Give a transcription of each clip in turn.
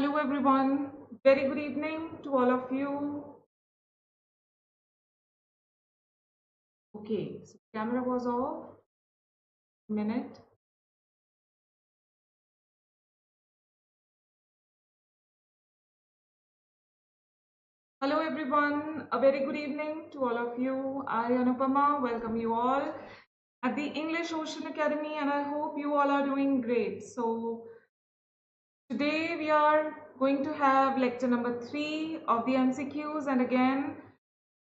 Hello everyone, very good evening to all of you. Okay, so camera was off. Minute. Hello everyone, a very good evening to all of you. I, Anupama, welcome you all at the English Ocean Academy, and I hope you all are doing great. So today we are going to have lecture number 3 of the MCQs, and again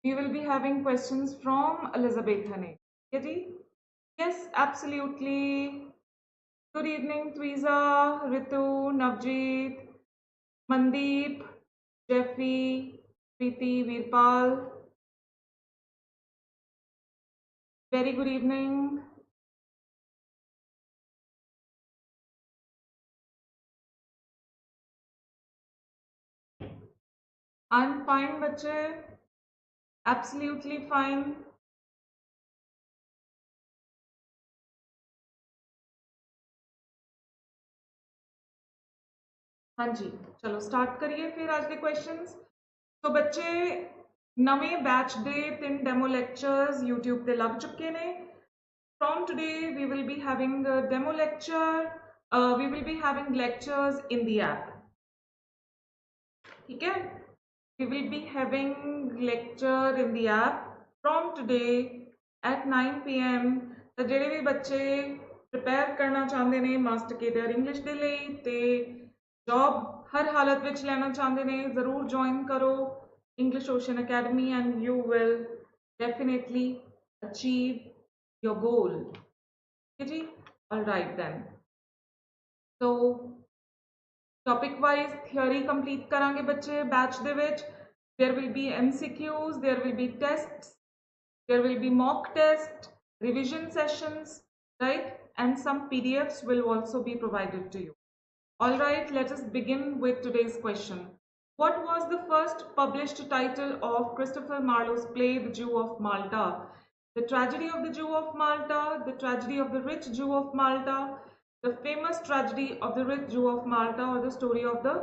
we will be having questions from Elizabeth Hane. Ready? Yes, absolutely. Good evening, Twiza, Ritu, Navjeet, Mandeep, Jeffrey, Preeti, Virpal. Very good evening. I'm fine, bache. Absolutely fine. हाँ जी, चलो start करिए फिर आज के questions. तो बच्चे नवे batch दे 3 demo lectures YouTube पे लग चुके ने. From today we will be having a demo lecture. We will be having lectures in the app. ठीक है? We will be having lecture in the app from today at 9 PM. तो ਜਿਹੜੇ ਵੀ ਬੱਚੇ prepare ਕਰਨਾ ਚਾਹੁੰਦੇ ਨੇ ਮਾਸਟਰ ਕੇਡਰ ਇੰਗਲਿਸ਼ ਦੇ ਲਈ ਤੇ ਜੌਬ ਹਰ ਹਾਲਤ ਵਿੱਚ ਲੈਣਾ ਚਾਹੁੰਦੇ ਨੇ ਜ਼ਰੂਰ ਜੁਆਇਨ ਕਰੋ English Ocean Academy and you will definitely achieve your goal. Okay ji? All right then. So topic wise theory complete करांगे बच्चे batch they which. There will be MCQs, there will be tests, there will be mock test, revision sessions, right? And some PDFs will also be provided to you. All right, let us begin with today's question. What was the first published title of Christopher Marlowe's play, The Jew of Malta? The Tragedy of the Jew of Malta, The Tragedy of the Rich Jew of Malta, The Famous Tragedy of the Rich Jew of Malta, or The Story of the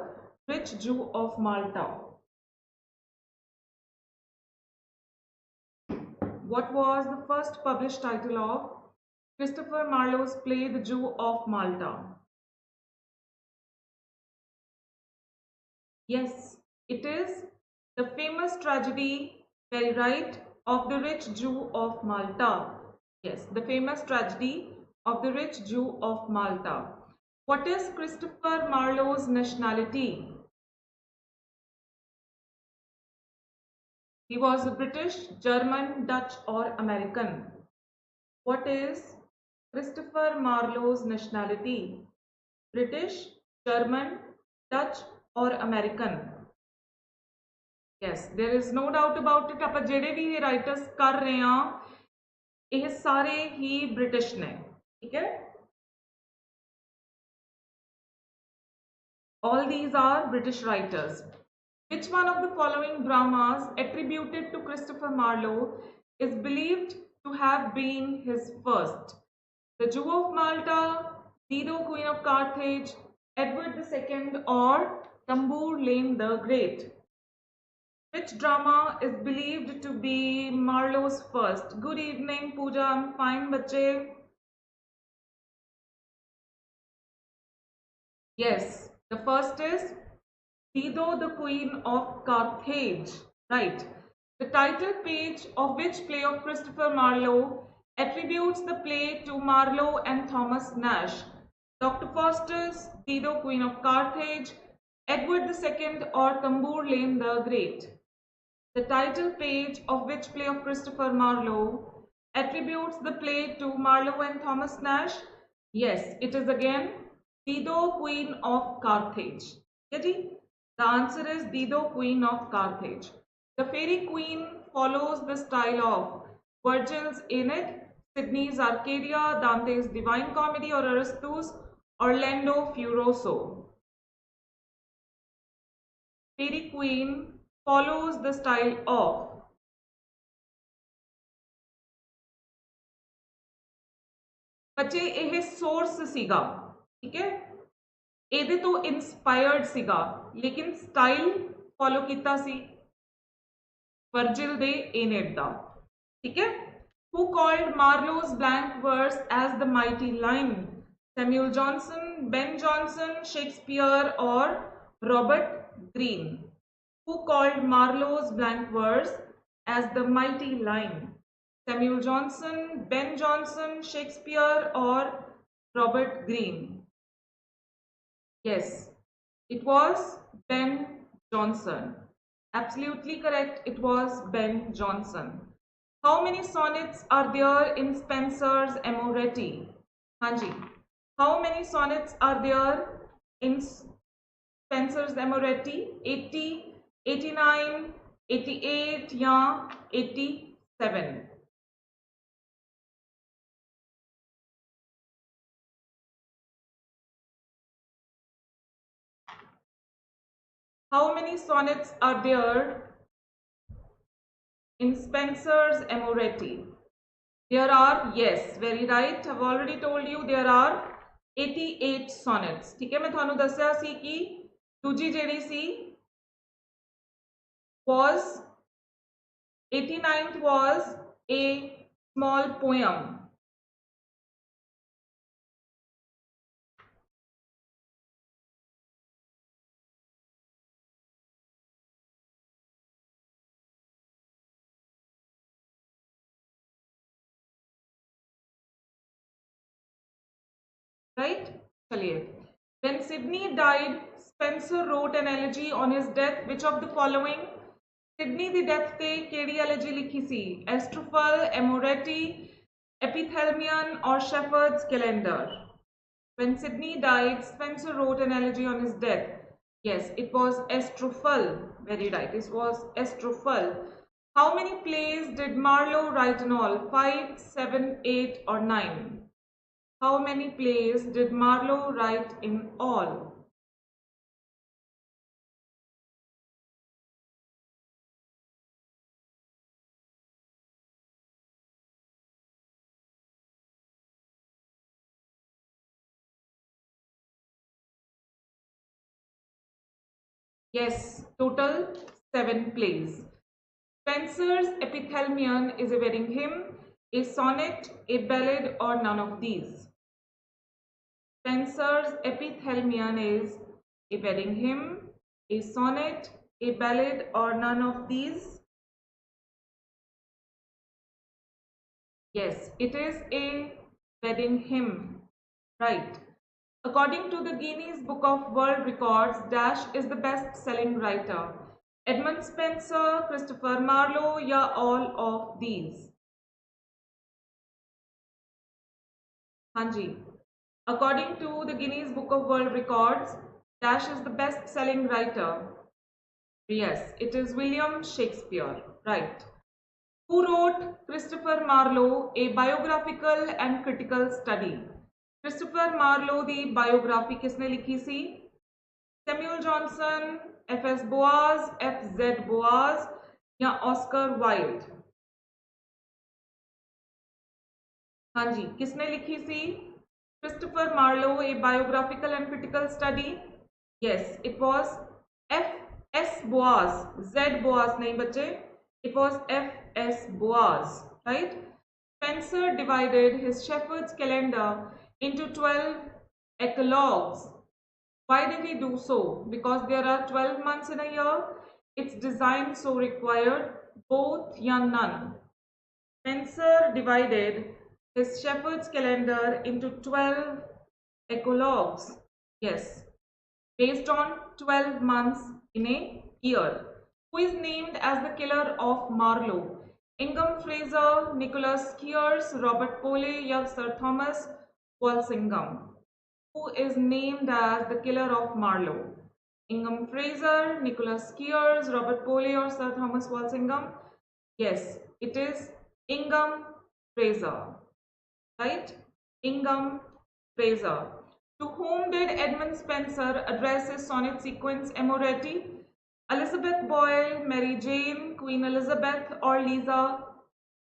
Rich Jew of Malta? What was the first published title of Christopher Marlowe's play, The Jew of Malta? Yes, it is The Famous Tragedy, very right, of the Rich Jew of Malta. Yes, The Famous Tragedy of the Rich Jew of Malta. What is Christopher Marlowe's nationality? He was British, German, Dutch, or American. What is Christopher Marlowe's nationality? British, German, Dutch, or American? Yes, there is no doubt about it. ਆਪਾਂ ਜਿਹੜੇ ਵੀ ਇਹ writers ਕਰ ਰਹੇ ਹਾਂ ਇਹ ਸਾਰੇ ਹੀ British ਨੇ. ਠੀਕ ਹੈ? All these are British writers. Which one of the following dramas attributed to Christopher Marlowe is believed to have been his first? The Jew of Malta, Dido, Queen of Carthage, Edward II, or Tambour Lane the Great? Which drama is believed to be Marlowe's first? Good evening, Pooja. I'm fine, bache. Yes, the first is Dido, the Queen of Carthage. Right. The title page of which play of Christopher Marlowe attributes the play to Marlowe and Thomas Nash? Dr. Faustus, Dido, Queen of Carthage, Edward II, or Tambour Lane the Great? The title page of which play of Christopher Marlowe attributes the play to Marlowe and Thomas Nash? Yes, it is again Dido, Queen of Carthage. The answer is Dido, Queen of Carthage. The Fairy Queen follows the style of Virgil's Aeneid, Sidney's Arcadia, Dante's Divine Comedy, or Aristotle's Orlando Furioso. Fairy Queen follows the style of बच्चे ਇਹ source सीगा. ठीक है? ਇਹਦੇ ਤੋਂ inspired सीगा. लेकिन style follow किया सी वर्जिल दे एनेट दा, ठीक है। Who called Marlowe's blank verse as the mighty line? Samuel Johnson, Ben Jonson, Shakespeare or Robert Greene? Who called Marlowe's blank verse as the mighty line? Samuel Johnson, Ben Jonson, Shakespeare or Robert Greene? Yes, it was Ben Jonson. Absolutely correct, it was Ben Jonson. How many sonnets are there in Spenser's Amoretti? Hanji. How many sonnets are there in Spenser's Amoretti? 80, 89, 88 या 87? How many sonnets are there in Spenser's Amoretti? There are, yes, very right. I've already told you there are 88 sonnets. ठीक है, मैं थानू दस्या सी कि दूजी जेडी सी was 89th was a small poem. Right? चलिए. When Sidney died, Spenser wrote an elegy on his death. Which of the following? Sidney the death te केड़ी elegy लिखी सी? Astrophel, Amoretti, Epithalamion or Shepherd's Calendar? When Sidney died, Spenser wrote an elegy on his death. Yes, it was Astrophel. Very right. It was Astrophel. How many plays did Marlowe write in all? 5, 7, 8 or 9? How many plays did Marlowe write in all? Yes, total 7 plays. Spenser's Epithalamion is a wedding hymn, a sonnet, a ballad or none of these. Spenser's Epithalamion is a wedding hymn, a sonnet, a ballad or none of these. Yes, it is a wedding hymn, right. According to the Guinness Book of World Records, Dash is the best-selling writer. Edmund Spenser, Christopher Marlowe, या all of these? हाँ जी. According to the Guinness Book of World Records, Dash is the best-selling writer. Yes, it is William Shakespeare, right. Who wrote Christopher Marlowe, a biographical and critical study? Christopher Marlowe the biography किसने लिखी सी? Samuel Johnson, F.S. Boaz, F.Z. Boaz या Oscar Wilde? हाँ जी, किसने लिखी सी? Christopher Marlowe, a biographical and critical study. Yes, it was F.S. Boaz. Z. Boaz नहीं बच्चे. It was F.S. Boaz, right? Spenser divided his shepherd's calendar into 12 eclogues. Why did he do so? Because there are 12 months in a year. Its design so required, both या none. Spenser divided his shepherd's calendar into 12 eclogues. Yes, based on 12 months in a year. Who is named as the killer of Marlowe? Ingham Fraser, Nicholas Kears, Robert Pole या Sir Thomas Walsingham? Who is named as the killer of Marlowe? Ingham Fraser, Nicholas Kears, Robert Pole or Sir Thomas Walsingham? Yes, it is Ingham Fraser, right? Ingham Fraser. To whom did Edmund Spenser address his sonnet sequence Amoretti? Elizabeth Boyle, Mary Jane, Queen Elizabeth or Lisa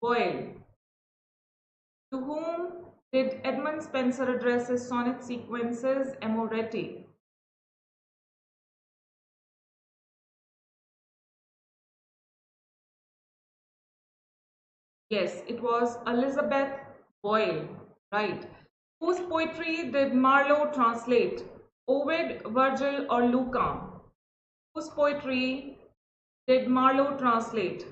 Boyle? To whom did Edmund Spenser address his sonnet sequences Amoretti? Yes, it was Elizabeth Boyle, right? Whose poetry did Marlowe translate? Ovid, Virgil, or Lucan? Whose poetry did Marlowe translate?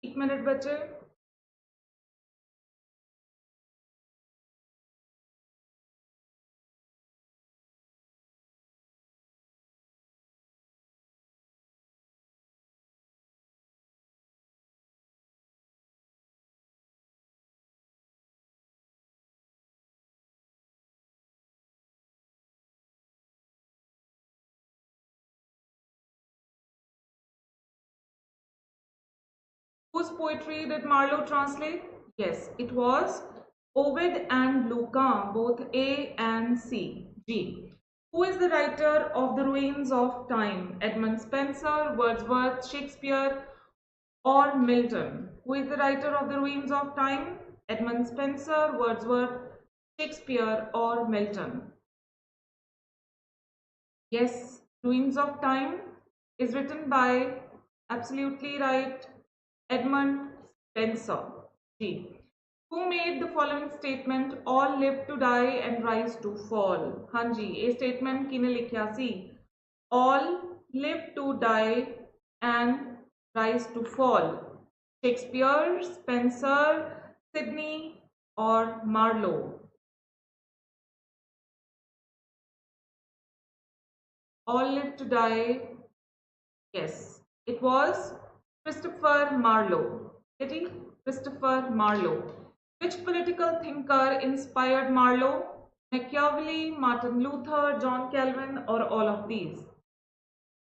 एक minute बचे. Whose poetry did Marlowe translate? Yes, it was Ovid and Lucan, both A and C. G. Who is the writer of The Ruins of Time? Edmund Spenser, Wordsworth, Shakespeare, or Milton? Who is the writer of The Ruins of Time? Edmund Spenser, Wordsworth, Shakespeare, or Milton? Yes, Ruins of Time is written by, absolutely right, Edmund Spenser. G. Who made the following statement? All live to die and rise to fall. हाँ जी, ये statement किने लिखिया सी? All live to die and rise to fall. Shakespeare, Spenser, Sidney, or Marlowe? All live to die. Yes, it was Christopher Marlowe. Kitty, Christopher Marlowe. Which political thinker inspired Marlowe? Machiavelli, Martin Luther, John Calvin, or all of these?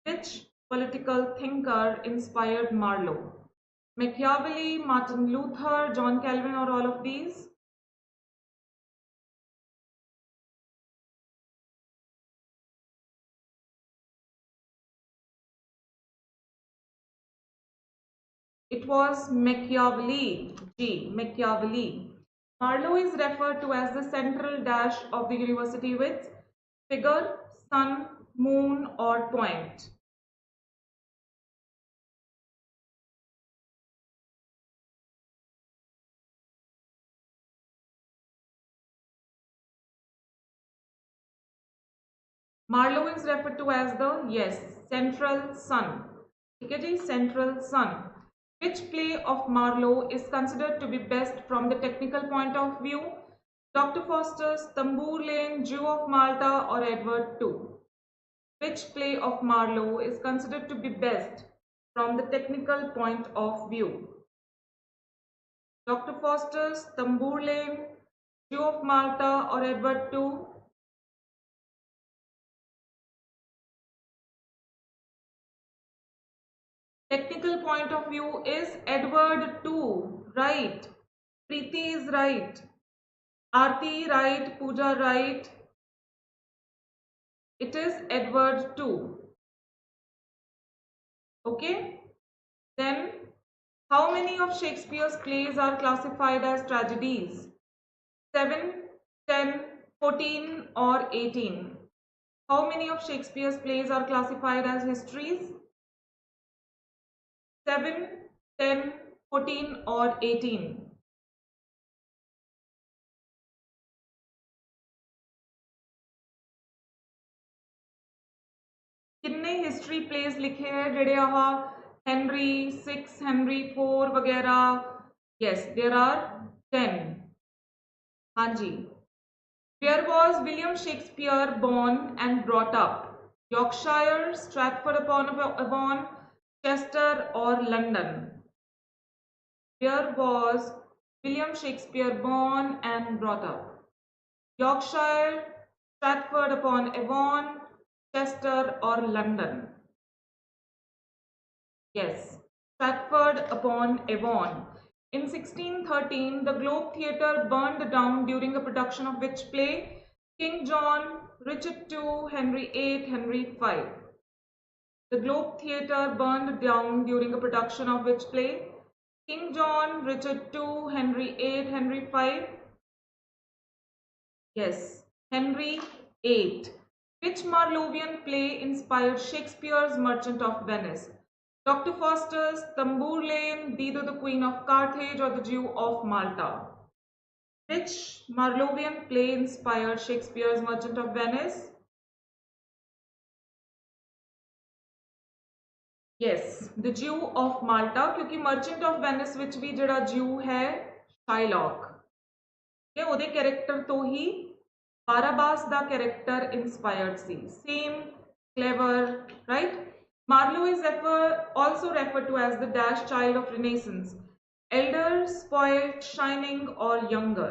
Which political thinker inspired Marlowe? Machiavelli, Martin Luther, John Calvin, or all of these? It was Machiavelli. G. Machiavelli. Marlowe is referred to as the central dash of the university with figure, sun, moon, or point. Marlowe is referred to as the, yes, central sun. Okay, central sun. Which play of Marlowe is considered to be best from the technical point of view? Dr. Faustus, Tambour Lane, Jew of Malta, or Edward II? Which play of Marlowe is considered to be best from the technical point of view? Dr. Faustus, Tambour Lane, Jew of Malta, or Edward II? Technical point of view is Edward II, right? Preeti is right. Aarti right. Pooja right. It is Edward II. Okay. Then, how many of Shakespeare's plays are classified as tragedies? 7, 10, 14, or 18? How many of Shakespeare's plays are classified as histories? 7, 10, 14, or 18? कितने history place लिखे हैं जेडे आहा Henry 6 Henry 4 वगैरह? Yes there are 10. हाँ जी. Where was William Shakespeare born and brought up? Yorkshire, Stratford-upon-Avon, Chester, or London? Where was William Shakespeare born and brought up? Yorkshire, Stratford-upon-Avon, Chester, or London? Yes, Stratford-upon-Avon. In 1613, the Globe Theatre burned down during a production of which play? King John, Richard II, Henry VIII, Henry V. The Globe Theatre burned down during a production of which play? King John, Richard II, Henry VIII, Henry V. Yes, Henry VIII. Which Marlowean play inspired Shakespeare's Merchant of Venice? Dr. Faustus, Tamburlaine, Dido the Queen of Carthage, or the Jew of Malta? Which Marlowean play inspired Shakespeare's Merchant of Venice? Yes, the Jew of Malta, क्योंकि Merchant of Venice विच भी जड़ा Jew है Shylock. ये ਉਹਦੇ character तो ही Barabbas the character inspired C. Same, clever, right? Marlowe is also referred to as the dash child of Renaissance. Elder, spoiled, shining, or younger?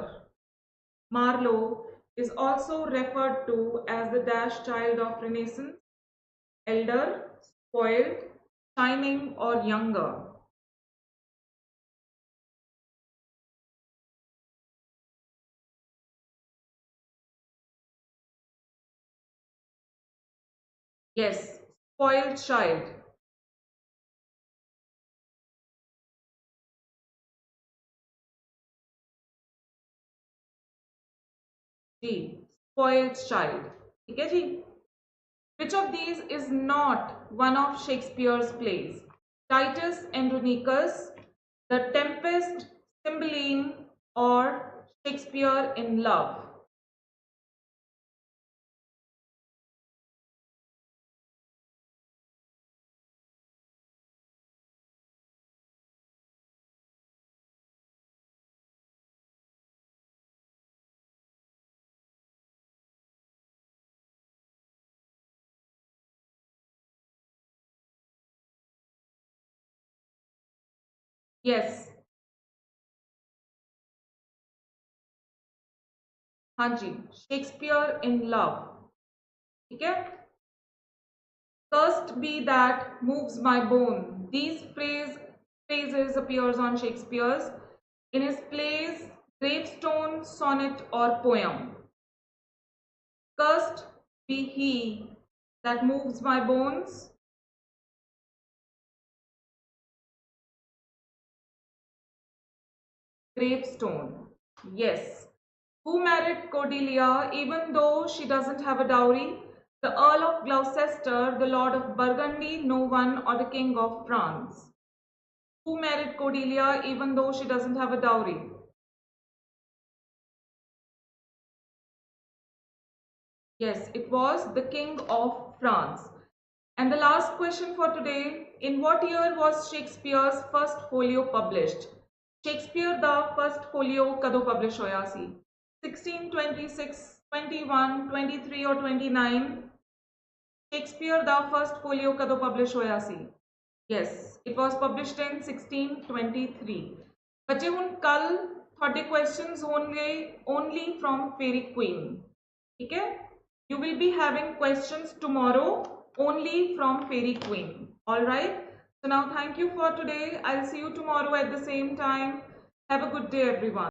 Marlowe is also referred to as the dash child of Renaissance. Elder, spoiled, shining, or younger? Yes, spoiled child. Ji, spoiled child. ठीक है जी. Which of these is not one of Shakespeare's plays? Titus Andronicus, The Tempest, Cymbeline, or Shakespeare in Love? Yes. हाँ जी, Shakespeare in Love. ठीक है. Cursed be that moves my bone. These phrases appears on Shakespeare's in his plays Gravestone, Sonnet, or Poem. Cursed be he that moves my bones. Gravestone. Yes. Who married Cordelia even though she doesn't have a dowry? The Earl of Gloucester, the Lord of Burgundy, no one, or the King of France? Who married Cordelia even though she doesn't have a dowry? Yes, it was the King of France. And the last question for today, in what year was Shakespeare's first folio published? Shakespeare the first folio कदों publish होया सी? 16, 26, 21, 23 or 29? Shakespeare the first folio कदों publish होया सी? Yes, it was published in 1623. बच्चे हुन कल थोड़े questions होंगे only from Fairy Queen. ठीक है? You will be having questions tomorrow only from Fairy Queen. Alright? So now thank you for today. I'll see you tomorrow at the same time. Have a good day everyone.